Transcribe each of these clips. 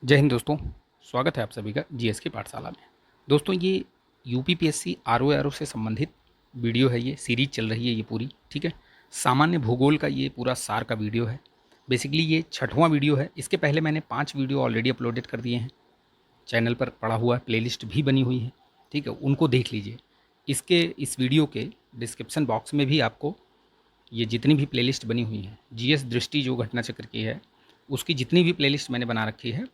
जय हिंद दोस्तों। स्वागत है आप सभी का जीएस की पाठशाला में। दोस्तों ये यूपीपीएससी आरओ से संबंधित वीडियो है, ये सीरीज चल रही है ये पूरी, ठीक है। सामान्य भूगोल का ये पूरा सार का वीडियो है। बेसिकली ये छठवां वीडियो है। इसके पहले मैंने 5 वीडियो ऑलरेडी अपलोडेड कर दिए हैं, चैनल पर पड़ा हुआ है, प्लेलिस्ट भी बनी हुई है, ठीक है, उनको देख लीजिए। इस वीडियो के डिस्क्रिप्शन बॉक्स में भी आपको ये जितनी भी प्लेलिस्ट बनी हुई है, जीएस दृष्टि जो घटना चक्र की है उसकी जितनी भी प्लेलिस्ट मैंने बना रखी है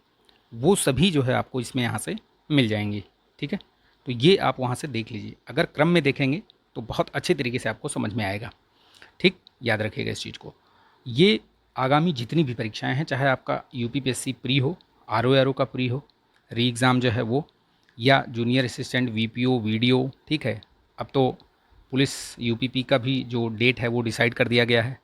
वो सभी जो है आपको इसमें यहाँ से मिल जाएंगी, ठीक है। तो ये आप वहाँ से देख लीजिए। अगर क्रम में देखेंगे तो बहुत अच्छे तरीके से आपको समझ में आएगा, ठीक। याद रखिएगा इस चीज़ को। ये आगामी जितनी भी परीक्षाएं हैं, चाहे आपका यूपीपीएससी प्री हो, आरओ का प्री हो, री एग्ज़ाम जो है वो, या जूनियर असिस्टेंट वीपीओ वीडियो, ठीक है। अब तो पुलिस यूपीपी का भी जो डेट है वो डिसाइड कर दिया गया है,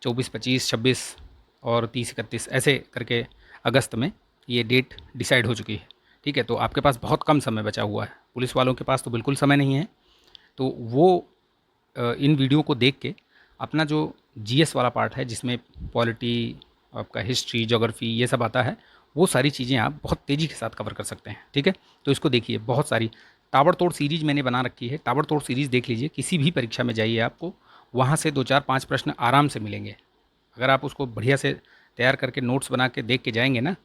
24, 25, 26 और 30, 31 ऐसे करके अगस्त में ये डेट डिसाइड हो चुकी है, ठीक है। तो आपके पास बहुत कम समय बचा हुआ है, पुलिस वालों के पास तो बिल्कुल समय नहीं है। तो वो इन वीडियो को देख के अपना जो जीएस वाला पार्ट है जिसमें पॉलिटी, आपका हिस्ट्री, ज्योग्राफी ये सब आता है, वो सारी चीज़ें आप बहुत तेज़ी के साथ कवर कर सकते हैं, ठीक है। तो इसको देखिए, बहुत सारी ताबड़तोड़ सीरीज़ मैंने बना रखी है। ताबड़तोड़ सीरीज़ देख लीजिए, किसी भी परीक्षा में जाइए आपको वहाँ से 2, 4, 5 प्रश्न आराम से मिलेंगे। अगर आप उसको बढ़िया से तैयार करके नोट्स बना के देख के जाएंगे ना,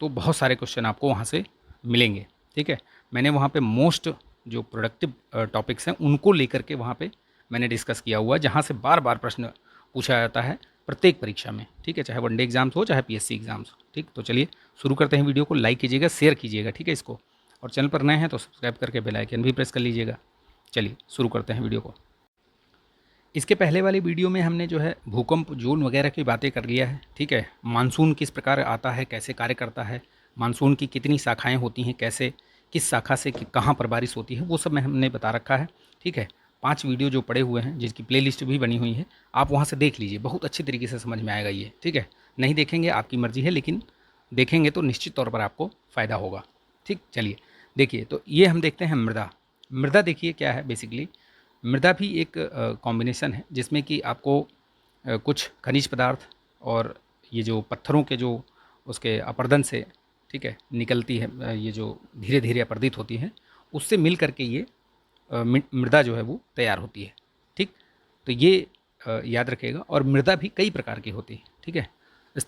तो बहुत सारे क्वेश्चन आपको वहाँ से मिलेंगे, ठीक है। मैंने वहाँ पे मोस्ट जो प्रोडक्टिव टॉपिक्स हैं उनको लेकर के वहाँ पे मैंने डिस्कस किया हुआ है, जहाँ से बार बार प्रश्न पूछा जाता है प्रत्येक परीक्षा में, ठीक है, चाहे वनडे एग्जाम्स हो चाहे पीएससी एग्जाम्स हो, ठीक। तो चलिए शुरू करते हैं। वीडियो को लाइक कीजिएगा, शेयर कीजिएगा, ठीक है इसको, और चैनल पर नए हैं तो सब्सक्राइब करके बेल आइकन भी प्रेस कर लीजिएगा। चलिए शुरू करते हैं वीडियो को। इसके पहले वाली वीडियो में हमने जो है भूकंप जोन वगैरह की बातें कर लिया है, ठीक है। मानसून किस प्रकार आता है, कैसे कार्य करता है, मानसून की कितनी शाखाएं होती हैं, कैसे किस शाखा से कहाँ पर बारिश होती है, वो सब मैं हमने बता रखा है, ठीक है। 5 वीडियो जो पड़े हुए हैं जिसकी प्लेलिस्ट भी बनी हुई है, आप वहाँ से देख लीजिए, बहुत अच्छी तरीके से समझ में आएगा ये, ठीक है। नहीं देखेंगे आपकी मर्जी है, लेकिन देखेंगे तो निश्चित तौर पर आपको फ़ायदा होगा, ठीक। चलिए देखिए, तो ये हम देखते हैं मृदा। मृदा देखिए क्या है, बेसिकली मृदा भी एक कॉम्बिनेशन है जिसमें कि आपको कुछ खनिज पदार्थ और ये जो पत्थरों के जो उसके अपर्दन से, ठीक है, निकलती है, ये जो धीरे धीरे अपर्दित होती है, उससे मिल करके ये मृदा जो है वो तैयार होती है, ठीक। तो ये याद रखिएगा। और मृदा भी कई प्रकार की होती है, ठीक है।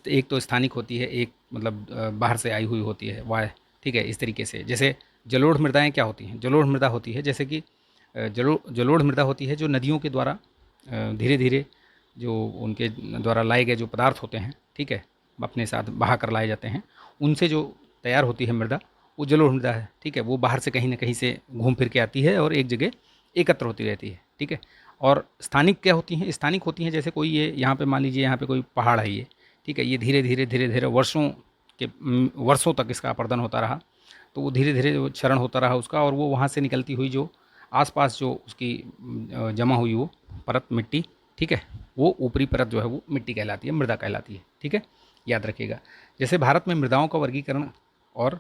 एक तो स्थानिक होती है, एक मतलब बाहर से आई हुई होती है, वाह, ठीक है। इस तरीके से जैसे जलोढ़ मृदाएँ क्या होती हैं, जलोढ़ मृदा होती है जैसे कि जलोढ़ मृदा होती है जो नदियों के द्वारा धीरे धीरे जो उनके द्वारा लाए गए जो पदार्थ होते हैं, ठीक है, अपने साथ बहा कर लाए जाते हैं, उनसे जो तैयार होती है मृदा, वो जलोढ़ मृदा है, ठीक है। वो बाहर से कहीं ना कहीं से घूम फिर के आती है और एक जगह एकत्र होती रहती है, ठीक है। और स्थानिक क्या होती हैं, स्थानिक होती हैं जैसे कोई ये यहाँ पे मान लीजिए यहाँ पे कोई पहाड़ है ये, ठीक है, ये धीरे धीरे वर्षों तक इसका अपर्दन होता रहा, तो वो धीरे धीरे जो क्षरण होता रहा उसका, और वो वहाँ से निकलती हुई जो आसपास जो उसकी जमा हुई वो परत मिट्टी, ठीक है, वो ऊपरी परत जो है वो मिट्टी कहलाती है, मृदा कहलाती है, ठीक है। याद रखिएगा। जैसे भारत में मृदाओं का वर्गीकरण और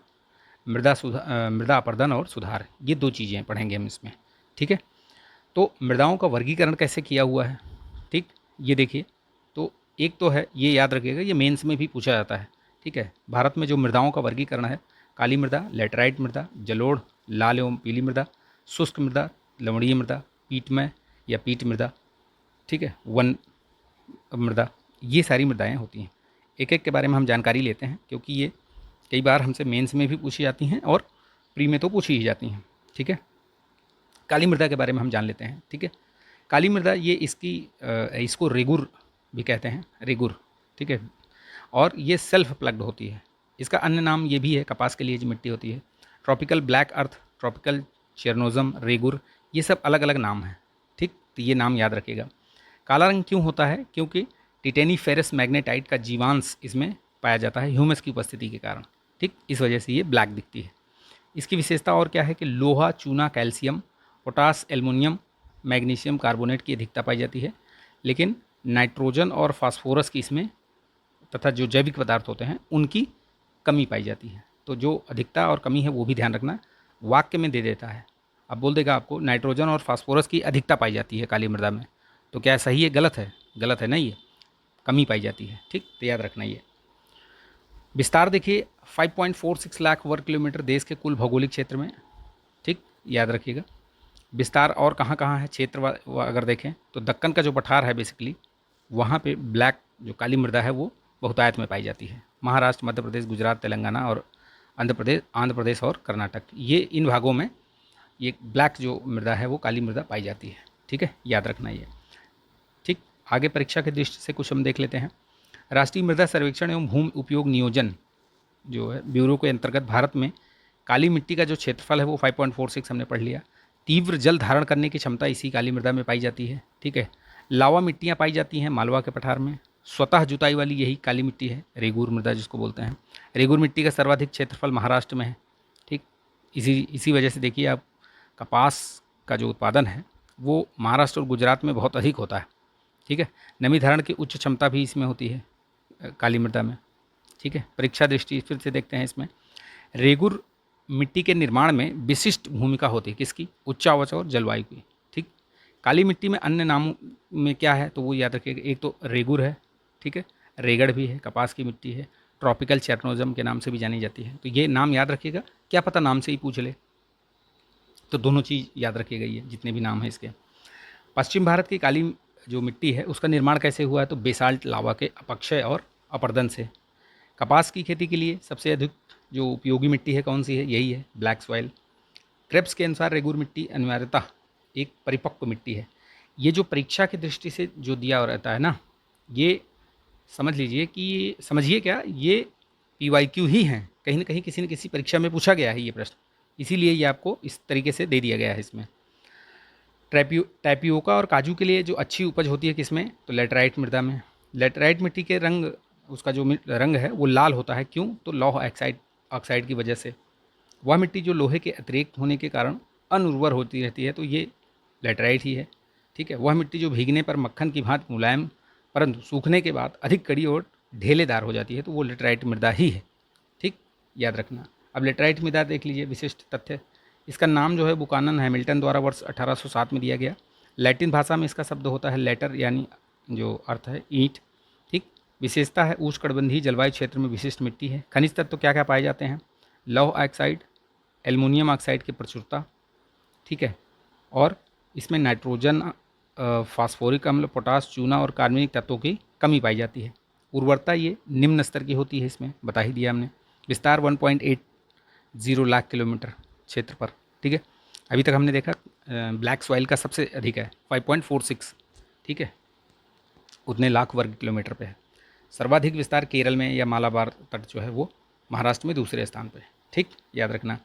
मृदा अपर्दन और सुधार, ये 2 चीज़ें पढ़ेंगे हम इसमें, ठीक है। तो मृदाओं का वर्गीकरण कैसे किया हुआ है, ठीक, ये देखिए। तो एक तो है, ये याद रखिएगा, ये मेंस में भी पूछा जाता है, ठीक है। भारत में जो मृदाओं का वर्गीकरण है, काली मृदा, लेटराइट मृदा, जलोढ़, लाल एवं पीली मृदा, शुष्क मृदा, लवणीय मृदा, पीटमय या पीट मृदा, ठीक है, वन मृदा, ये सारी मृदाएँ होती हैं। एक एक के बारे में हम जानकारी लेते हैं क्योंकि ये कई बार हमसे मेंस में भी पूछी जाती हैं और प्री में तो पूछी ही जाती हैं, ठीक है। काली मृदा के बारे में हम जान लेते हैं, ठीक है। काली मृदा ये इसको रेगुर भी कहते हैं, रेगुर, ठीक है। और ये सेल्फ प्लग्ड होती है। इसका अन्य नाम ये भी है, कपास के लिए जो मिट्टी होती है, ट्रॉपिकल ब्लैक अर्थ, ट्रॉपिकल चेरनोजम, रेगुर, ये सब अलग अलग नाम हैं, ठीक। तो ये नाम याद रखिएगा। काला रंग क्यों होता है, क्योंकि टिटेनी फेरस मैग्नेटाइट का जीवांश इसमें पाया जाता है ह्यूमस की उपस्थिति के कारण, ठीक, इस वजह से ये ब्लैक दिखती है। इसकी विशेषता और क्या है कि लोहा, चूना, calcium, potash, aluminium, magnesium carbonate की अधिकता पाई जाती है, लेकिन नाइट्रोजन और फास्फोरस की इसमें तथा जो जैविक पदार्थ होते हैं उनकी कमी पाई जाती है। तो जो अधिकता और कमी है वो भी ध्यान रखना, वाक्य में दे देता है। अब बोल देगा आपको नाइट्रोजन और फास्फोरस की अधिकता पाई जाती है काली मृदा में, तो क्या सही है, गलत है? गलत है, नहीं है, कमी पाई जाती है, ठीक। तो याद रखना ये। विस्तार देखिए 5.46 लाख वर्ग किलोमीटर देश के कुल भौगोलिक क्षेत्र में, ठीक, याद रखिएगा। विस्तार और कहाँ कहाँ है क्षेत्र अगर देखें तो दक्कन का जो पठार है बेसिकली, वहाँ पे ब्लैक जो काली मृदा है वो बहुतायत में पाई जाती है। महाराष्ट्र, मध्य प्रदेश, गुजरात, तेलंगाना और आंध्र प्रदेश और कर्नाटक, ये इन भागों में ये ब्लैक जो मृदा है वो काली मृदा पाई जाती है, ठीक है, याद रखना ये। ठीक, आगे परीक्षा की दृष्टि से कुछ हम देख लेते हैं। राष्ट्रीय मृदा सर्वेक्षण एवं भूमि उपयोग नियोजन जो है ब्यूरो के अंतर्गत भारत में काली मिट्टी का जो क्षेत्रफल है वो 5.46 हमने पढ़ लिया। तीव्र जल धारण करने की क्षमता इसी काली मृदा में पाई जाती है, ठीक है। लावा मिट्टियाँ पाई जाती हैं मालवा के पठार में। स्वतः जुताई वाली यही काली मिट्टी है, रेगूर मृदा जिसको बोलते हैं। रेगूर मिट्टी का सर्वाधिक क्षेत्रफल महाराष्ट्र में है, ठीक। इसी वजह से देखिए आप, कपास का जो उत्पादन है वो महाराष्ट्र और गुजरात में बहुत अधिक होता है, ठीक है। नमी धारण की उच्च क्षमता भी इसमें होती है काली मृदा में, ठीक है। परीक्षा दृष्टि फिर से देखते हैं इसमें। रेगुर मिट्टी के निर्माण में विशिष्ट भूमिका होती है किसकी? उच्चावच और जलवायु की, ठीक। काली मिट्टी में अन्य नामों में क्या है तो वो याद रखिएगा, एक तो रेगुर है, ठीक है, रेगड़ भी है, कपास की मिट्टी है, ट्रॉपिकल चेरनोजम के नाम से भी जानी जाती है। तो ये नाम याद रखिएगा, क्या पता नाम से ही पूछ ले, तो दोनों चीज़ याद रखिएगा ये जितने भी नाम हैं इसके। पश्चिम भारत की काली जो मिट्टी है उसका निर्माण कैसे हुआ है तो बेसाल्ट लावा के अपक्षय और अपर्दन से। कपास की खेती के लिए सबसे अधिक जो उपयोगी मिट्टी है कौन सी है? यही है, ब्लैक सॉइल। क्रेब्स के अनुसार रेगुर मिट्टी अनिवार्यतः एक परिपक्व मिट्टी है। ये जो परीक्षा की दृष्टि से जो दिया रहता है ना, ये समझ लीजिए कि समझिए क्या, ये PYQ ही हैं, कहीं ना कहीं किसी न किसी परीक्षा में पूछा गया है ये प्रश्न, इसीलिए ये आपको इस तरीके से दे दिया गया है इसमें। टैपियोका और काजू के लिए जो अच्छी उपज होती है किसमें तो लेटराइट मृदा में। लेटराइट मिट्टी के रंग, उसका जो रंग है वो लाल होता है, क्यों तो लौह ऑक्साइड की वजह से। वह मिट्टी जो लोहे के अतिरिक्त होने के कारण अनउर्वर होती रहती है तो ये लेटराइट ही है, ठीक है। वह मिट्टी जो भीगने पर मक्खन की भांति मुलायम परंतु सूखने के बाद अधिक कड़ी और ढेलेदार हो जाती है तो वो लेटराइट मृदा ही है, ठीक, याद रखना। अब लेटराइट मृदा देख लीजिए, विशिष्ट तथ्य, इसका नाम जो है बुकानन हैमिल्टन द्वारा वर्ष 1807 में दिया गया। लैटिन भाषा में इसका शब्द होता है लेटर, यानी जो अर्थ है ईंट, ठीक। विशेषता है उष्णकटिबंधीय जलवायु क्षेत्र में विशिष्ट मिट्टी है। खनिज तत्व तो क्या क्या पाए जाते हैं? लौह ऑक्साइड, एल्युमिनियम ऑक्साइड की प्रचुरता, ठीक है, और इसमें नाइट्रोजन, फास्फोरिक अम्ल, पोटास, चूना और कार्बनिक तत्वों की कमी पाई जाती है। उर्वरता ये निम्न स्तर की होती है, इसमें बता ही दिया हमने। विस्तार 1.80 लाख किलोमीटर क्षेत्र पर, ठीक है। अभी तक हमने देखा ब्लैक सॉइल का सबसे अधिक है 5.46, ठीक है, उतने लाख वर्ग किलोमीटर पे है। सर्वाधिक विस्तार केरल में या मालाबार तट जो है वो महाराष्ट्र में दूसरे स्थान पे है, ठीक, याद रखना।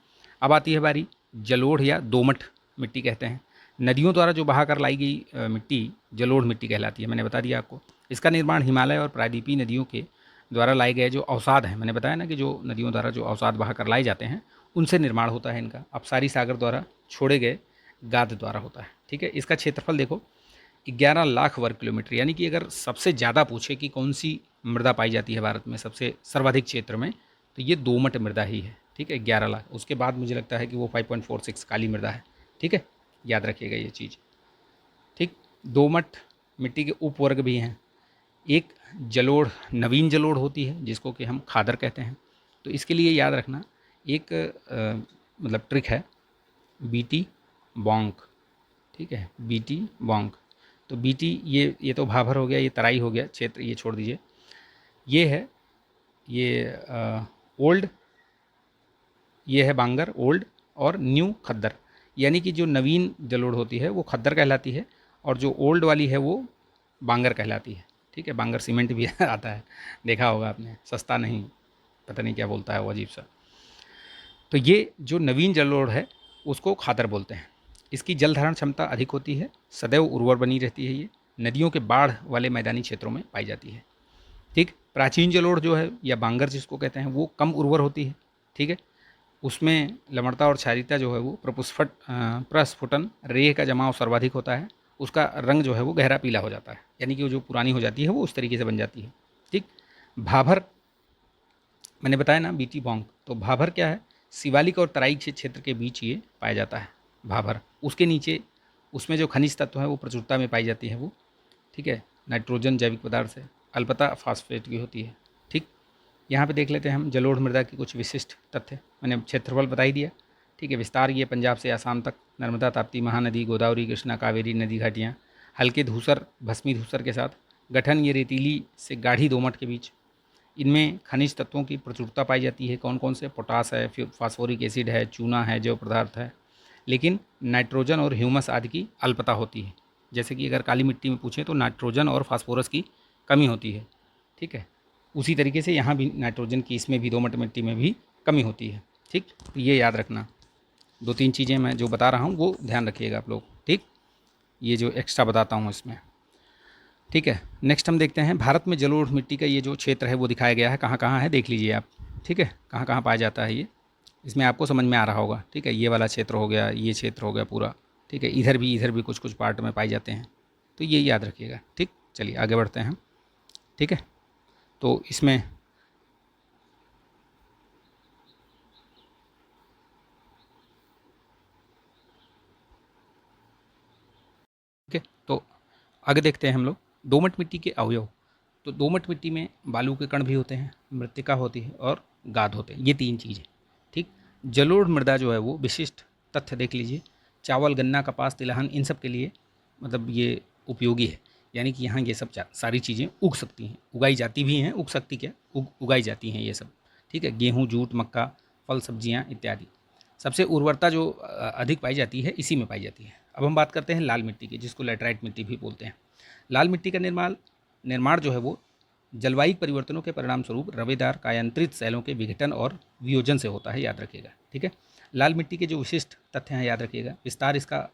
अब आती है बारी जलोढ़ या दोमट मिट्टी कहते हैं। नदियों द्वारा जो बहा कर लाई गई मिट्टी जलोढ़ मिट्टी कहलाती है, मैंने बता दिया आपको। इसका निर्माण हिमालय और प्रायद्वीपीय नदियों के द्वारा लाए गए जो अवसाद हैं, मैंने बताया ना कि जो नदियों द्वारा जो अवसाद बहा कर लाए जाते हैं उनसे निर्माण होता है इनका। अपसारी सागर द्वारा छोड़े गए गाद द्वारा होता है, ठीक है। इसका क्षेत्रफल देखो 11 लाख वर्ग किलोमीटर, यानी कि अगर सबसे ज़्यादा पूछे कि कौन सी मृदा पाई जाती है भारत में सबसे सर्वाधिक क्षेत्र में, तो ये दोमट मृदा ही है, ठीक है, 11 लाख। उसके बाद मुझे लगता है कि वो 5.46 काली मृदा है, ठीक है, याद रखिएगा ये चीज़, ठीक। दोमट मिट्टी के उपवर्ग भी हैं। एक जलोढ़, नवीन जलोढ़ होती है जिसको कि हम खादर कहते हैं। तो इसके लिए याद रखना एक मतलब ट्रिक है, बीटी बॉन्क, ठीक है, बीटी बॉन्क। तो बीटी ये तो भाभर हो गया, ये तराई हो गया क्षेत्र, ये छोड़ दीजिए। ये है ये ओल्ड, ये है बांगर ओल्ड, और न्यू खद्दर, यानी कि जो नवीन जलोढ़ होती है वो खद्दर कहलाती है और जो ओल्ड वाली है वो बांगर कहलाती है, ठीक है। बांगर सीमेंट भी आता है, देखा होगा आपने, सस्ता नहीं, पता नहीं क्या बोलता है वो, अजीब सा। तो ये जो नवीन जलोढ़ है उसको खादर बोलते हैं। इसकी जल धारण क्षमता अधिक होती है, सदैव उर्वर बनी रहती है। ये नदियों के बाढ़ वाले मैदानी क्षेत्रों में पाई जाती है, ठीक। प्राचीन जलोढ़ जो है या बांगर जिसको कहते हैं वो कम उर्वर होती है, ठीक है। उसमें लवणता और क्षारीयता जो है वो प्रस्फुटन रेह का जमाव सर्वाधिक होता है। उसका रंग जो है वो गहरा पीला हो जाता है, यानी कि वो जो पुरानी हो जाती है वो उस तरीके से बन जाती है, ठीक। भाभर मैंने बताया ना, बीटी बॉन्ग, तो भाभर क्या है? शिवालिक और तराई क्षेत्र के बीच ये पाया जाता है भाभर। उसके नीचे उसमें जो खनिज तत्व है वो प्रचुरता में पाई जाती है वो, ठीक है। नाइट्रोजन जैविक पदार्थ है, अल्पता फास्फेट की होती है, ठीक। यहाँ पे देख लेते हैं हम जलोढ़ मृदा की कुछ विशिष्ट तथ्य। मैंने क्षेत्रफल बता ही दिया, ठीक है। विस्तार ये पंजाब से आसाम तक, नर्मदा, ताप्ती, महानदी, गोदावरी, कृष्णा, कावेरी नदी घाटियाँ। हल्के धूसर, भस्मी धूसर के साथ। गठन ये रेतीली से गाढ़ी दोमट के बीच। इनमें खनिज तत्वों की प्रचुरता पाई जाती है। कौन कौन से? पोटास है, फिर फास्फोरिक एसिड है, चूना है, जैव पदार्थ है। लेकिन नाइट्रोजन और ह्यूमस आदि की अल्पता होती है। जैसे कि अगर काली मिट्टी में पूछें तो नाइट्रोजन और फास्फोरस की कमी होती है, ठीक है। उसी तरीके से यहाँ भी नाइट्रोजन की, इसमें भी दोमट मिट्टी में भी कमी होती है, ठीक। तो ये याद रखना, 2-3 चीज़ें मैं जो बता रहा हूँ वो ध्यान रखिएगा आप लोग, ठीक। ये जो एक्स्ट्रा बताता हूँ इसमें, ठीक है। नेक्स्ट हम देखते हैं भारत में जलोढ़ मिट्टी का ये जो क्षेत्र है वो दिखाया गया है, कहाँ कहाँ है देख लीजिए आप, ठीक है। कहाँ कहाँ पाया जाता है ये, इसमें आपको समझ में आ रहा होगा, ठीक है। ये वाला क्षेत्र हो गया, ये क्षेत्र हो गया पूरा, ठीक है। इधर भी कुछ कुछ पार्ट में पाए जाते हैं, तो ये याद रखिएगा, ठीक। चलिए आगे बढ़ते हैं, ठीक है। तो इसमें ठीक है, तो आगे देखते हैं हम लोग दोमट मिट्टी के अवयव। तो दोमट मिट्टी में बालू के कण भी होते हैं, मृत्तिका होती है और गाद होते हैं, ये 3 चीज़ें, ठीक। जलोढ़ मृदा जो है वो विशिष्ट तथ्य देख लीजिए। चावल, गन्ना, कपास, तिलहन, इन सब के लिए मतलब ये उपयोगी है। यानी कि यहाँ ये सब सारी चीज़ें उग सकती हैं, उगाई जाती भी हैं, उग सकती क्या, उगाई जाती हैं ये सब, ठीक है। गेहूँ, जूट, मक्का, फल, सब्जियाँ इत्यादि। सबसे उर्वरता जो अधिक पाई जाती है इसी में पाई जाती है। अब हम बात करते हैं लाल मिट्टी की, जिसको लैटराइट मिट्टी भी बोलते हैं। लाल मिट्टी का निर्माण जो है वो जलवायु परिवर्तनों के परिणाम स्वरूप रवेदार कायांतरित सेलों के विघटन और वियोजन से होता है, याद रखिएगा, ठीक है। लाल मिट्टी के जो विशिष्ट तथ्य हैं याद रखिएगा। विस्तार इसका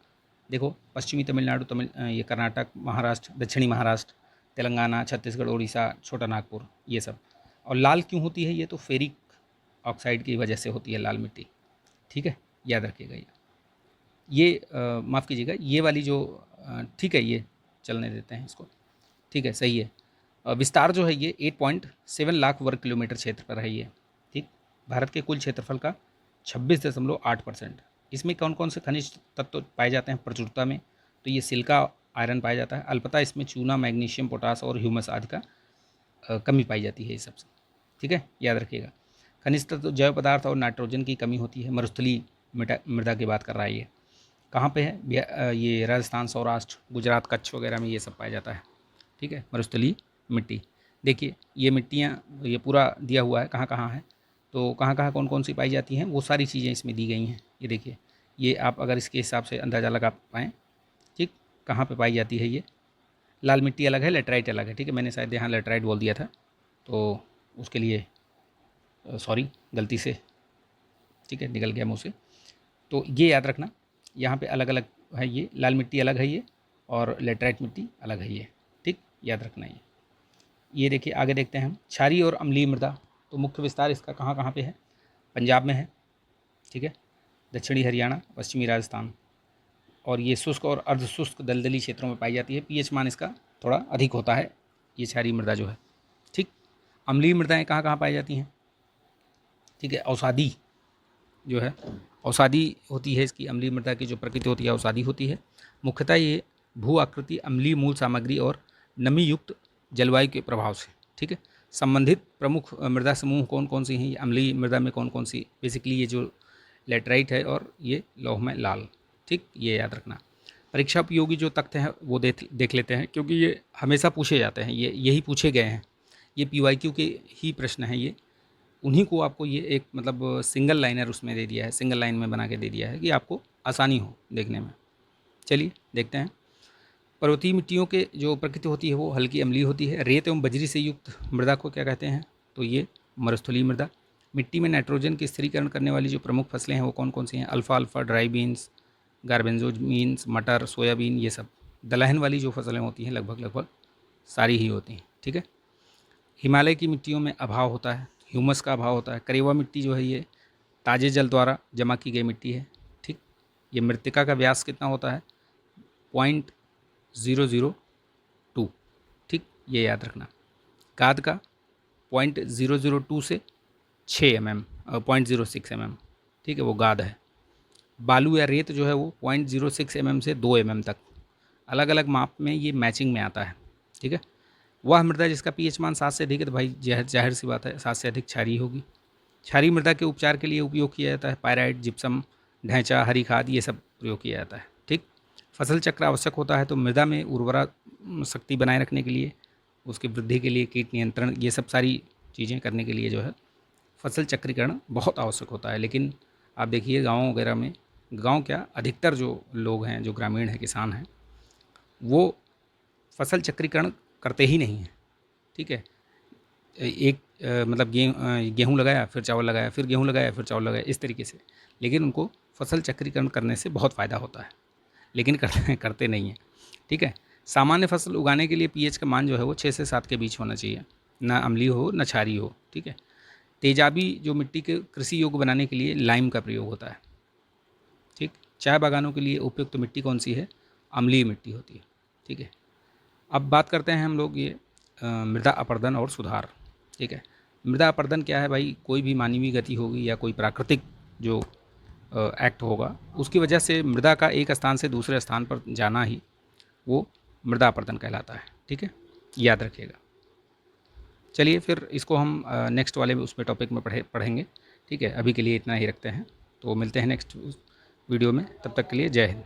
देखो, पश्चिमी तमिलनाडु, ये कर्नाटक, महाराष्ट्र, दक्षिणी महाराष्ट्र, तेलंगाना, छत्तीसगढ़, उड़ीसा, छोटा नागपुर, ये सब। और लाल क्यों होती है ये? तो फेरिक ऑक्साइड की वजह से होती है लाल मिट्टी, ठीक है, याद रखिएगा। ये माफ़ कीजिएगा, ये वाली जो ठीक है, ये चलने देते हैं इसको, ठीक है, सही है। विस्तार जो है ये 8.7 लाख वर्ग किलोमीटर क्षेत्र पर है ये, ठीक। भारत के कुल क्षेत्रफल का 26.8%। इसमें कौन कौन से खनिज तत्व पाए जाते हैं प्रचुरता में? तो ये सिलिका, आयरन पाया जाता है। अल्पता इसमें चूना, मैग्नीशियम, पोटास और ह्यूमस आदि का कमी पाई जाती है, इस सबसे, ठीक है, याद रखिएगा। खनिज तत्व, जैव पदार्थ और नाइट्रोजन की कमी होती है। मरुस्थलीय मृदा की बात कर रहा है ये। कहाँ पे है? ये राजस्थान, सौराष्ट्र, गुजरात, कच्छ वगैरह में ये सब पाया जाता है, ठीक है, मरुस्थलीय मिट्टी। देखिए ये मिट्टियाँ, ये पूरा दिया हुआ है कहाँ कहाँ है, तो कहाँ कहाँ कौन कौन सी पाई जाती हैं वो सारी चीज़ें इसमें दी गई हैं। ये देखिए, ये आप अगर इसके हिसाब से अंदाज़ा लगा पाएँ, ठीक, कहाँ पे पाई जाती है ये। लाल मिट्टी अलग है, लेटराइट अलग है, ठीक है। मैंने शायद यहाँ लेटराइट बोल दिया था, तो उसके लिए सॉरी, गलती से, ठीक है, निकल गया मुँह से। तो ये याद रखना, यहाँ पे अलग अलग है, ये लाल मिट्टी अलग है ये, और लेटराइट मिट्टी अलग है ये, ठीक, याद रखना ये देखिए आगे देखते हैं हम, क्षारीय और अम्लीय मृदा। तो मुख्य विस्तार इसका कहाँ कहाँ पे है? पंजाब में है, ठीक है, दक्षिणी हरियाणा, पश्चिमी राजस्थान, और ये शुष्क और अर्ध शुष्क दलदली क्षेत्रों में पाई जाती है। पीएच मान इसका थोड़ा अधिक होता है, ये क्षारीय मृदा जो है, ठीक। अम्लीय मृदाएँ कहाँ कहाँ पाई जाती हैं? ठीक है, औषधि जो है, औषधि होती है इसकी, अम्लीय मृदा की जो प्रकृति होती है औषधि होती है। मुख्यतः ये भू आकृति, अम्लीय मूल सामग्री और नमी युक्त जलवायु के प्रभाव से, ठीक है। संबंधित प्रमुख मृदा समूह कौन कौन सी हैं? ये अम्लीय मृदा में कौन कौन सी? बेसिकली ये जो लेटराइट है और ये लौह में लाल, ठीक, ये याद रखना। परीक्षा उपयोगी जो तथ्य हैं वो देख लेते हैं, क्योंकि ये हमेशा पूछे जाते हैं, ये यही पूछे गए हैं, ये पीवाईक्यू के ही प्रश्न हैं ये। उन्हीं को आपको ये एक मतलब सिंगल लाइनर उसमें दे दिया है, सिंगल लाइन में बना के दे दिया है कि आपको आसानी हो देखने में। चलिए देखते हैं। पर्वतीय मिट्टियों के जो प्रकृति होती है वो हल्की अम्लीय होती है। रेत एवं बजरी से युक्त मृदा को क्या कहते हैं? तो ये मरुस्थलीय मृदा। मिट्टी में नाइट्रोजन की स्थिरीकरण करने वाली जो प्रमुख फसलें हैं वो कौन कौन सी हैं? अल्फा अल्फा, ड्राई बीन्स, गार्बेंजोमीन्स, मटर, सोयाबीन, ये सब। दलहन वाली जो फसलें होती हैं लगभग लगभग सारी ही होती हैं, ठीक है। हिमालय की मिट्टियों में अभाव होता है, ह्यूमस का अभाव होता है। करेवा मिट्टी जो है ये ताज़े जल द्वारा जमा की गई मिट्टी है, ठीक। ये मृत्तिका का व्यास कितना होता है? 0.002, ठीक, ये याद रखना। गाद का 0.002 से 6 mm, 0.06 mm, ठीक है, वो गाद है। बालू या रेत जो है वो 0.06 mm से 2 mm तक। अलग अलग माप में ये मैचिंग में आता है, ठीक है। वह मृदा जिसका पीएच मान 7 से अधिक है तो भाई जाहिर सी बात है 7 से अधिक क्षारीय होगी। क्षारीय मृदा के उपचार के लिए उपयोग किया जाता है पायराइट, जिप्सम, ढैंचा, हरी खाद, ये सब प्रयोग किया जाता है। ठीक, फसल चक्र आवश्यक होता है तो मृदा में उर्वरा शक्ति बनाए रखने के लिए, उसकी वृद्धि के लिए, कीट नियंत्रण, ये सब सारी चीज़ें करने के लिए जो है फसल चक्रीकरण बहुत आवश्यक होता है। लेकिन आप देखिए गाँव वगैरह में, गाँव क्या अधिकतर जो लोग हैं, जो ग्रामीण हैं, किसान हैं, वो फसल चक्रीकरण करते ही नहीं हैं। ठीक है, एक मतलब गेहूँ लगाया फिर चावल लगाया, फिर गेहूँ लगाया फिर चावल लगाया, इस तरीके से। लेकिन उनको फसल चक्रीकरण करने से बहुत फ़ायदा होता है, लेकिन करते नहीं हैं। ठीक है, सामान्य फसल उगाने के लिए पीएच का मान जो है वो 6 से 7 के बीच होना चाहिए, ना अम्लीय हो ना क्षारीय हो। ठीक है, तेजाबी जो मिट्टी के कृषि योग्य बनाने के लिए लाइम का प्रयोग होता है। ठीक, चाय बागानों के लिए उपयुक्त तो मिट्टी कौन सी है? अम्लीय मिट्टी होती है। ठीक है, अब बात करते हैं हम लोग ये मृदा अपर्दन और सुधार। ठीक है, मृदा अपर्दन क्या है भाई? कोई भी मानवीय गति होगी या कोई प्राकृतिक जो एक्ट होगा, उसकी वजह से मृदा का एक स्थान से दूसरे स्थान पर जाना ही वो मृदा अपर्दन कहलाता है। ठीक है, याद रखिएगा। चलिए फिर इसको हम नेक्स्ट वाले उसमें टॉपिक में पढ़ेंगे। ठीक है, अभी के लिए इतना ही रखते हैं, तो मिलते हैं नेक्स्ट वीडियो में। तब तक के लिए जय हिंद।